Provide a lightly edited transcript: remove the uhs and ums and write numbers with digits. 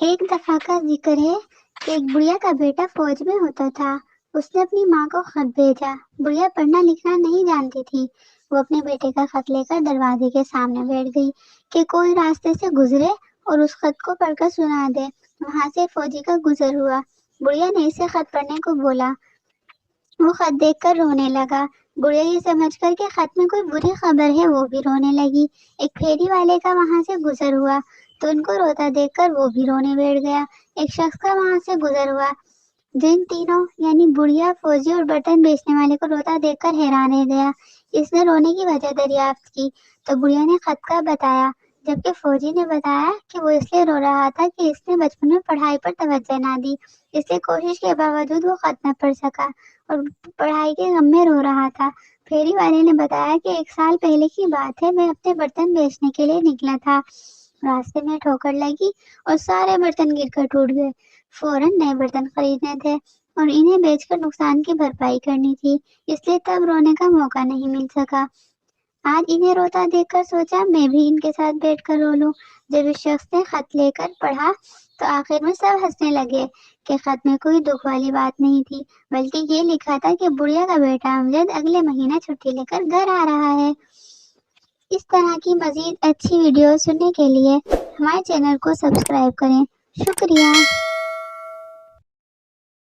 ایک دفعہ کا ذکر ہے کہ ایک بڑھیا کا بیٹا فوج میں ہوتا تھا۔ اس نے اپنی ماں کو خط بھیجا۔ بڑھیا پڑھنا لکھنا نہیں جانتی تھی۔ وہ اپنے بیٹے کا خط لے کر دروازے کے سامنے بیٹھ گئی کہ کوئی راستے سے گزرے اور اس خط کو پڑھ کر سنا دے۔ وہاں سے فوجی کا گزر ہوا۔ بڑھیا نے اسے خط پڑھنے کو بولا۔ وہ خط دیکھ کر رونے لگا۔ بڑھیا یہ سمجھ کر کہ خط میں کوئی بری خبر ہے وہ بھی رونے لگی۔ ایک پھیری والے کا وہاں سے گزر ہوا تو ان کو روتا دیکھ کر وہ بھی رونے بیٹھ گیا۔ ایک شخص کا وہاں سے گزر ہوا جن تینوں یعنی بڑھیا، فوجی اور برتن بیچنے والے کو روتا دیکھ کر حیران رہ گیا۔ اس نے رونے کی وجہ دریافت کی تو بڑھیا نے خط کا بتایا، جبکہ فوجی نے بتایا کہ وہ اس لیے رو رہا تھا کہ اس نے بچپن میں پڑھائی پر توجہ نہ دی، اس لیے کوشش کے باوجود وہ خط نہ پڑھ سکا اور پڑھائی کے غم میں رو رہا تھا۔ پھیری والے نے بتایا کہ 1 سال پہلے کی بات ہے، میں اپنے برتن بیچنے کے لیے نکلا تھا۔ راستے میں ٹھوکر لگی اور سارے برتن گر کر ٹوٹ گئے۔ فوراً نئے برتن خریدنے تھے اور انہیں بیچ کر نقصان کی بھرپائی کرنی تھی، اس لیے تب رونے کا موقع نہیں مل سکا۔ آج انہیں روتا دیکھ کر سوچا میں بھی ان کے ساتھ بیٹھ کر رو لوں۔ جب اس شخص نے خط لے کر پڑھا تو آخر میں سب ہنسنے لگے کہ خط میں کوئی دکھ والی بات نہیں تھی، بلکہ یہ لکھا تھا کہ بڑھیا کا بیٹا امجد اگلے مہینے چھٹی لے کر گھر آ رہا ہے۔ اس طرح کی مزید اچھی ویڈیو سننے کے لیے ہمارے چینل کو سبسکرائب کریں۔ شکریہ۔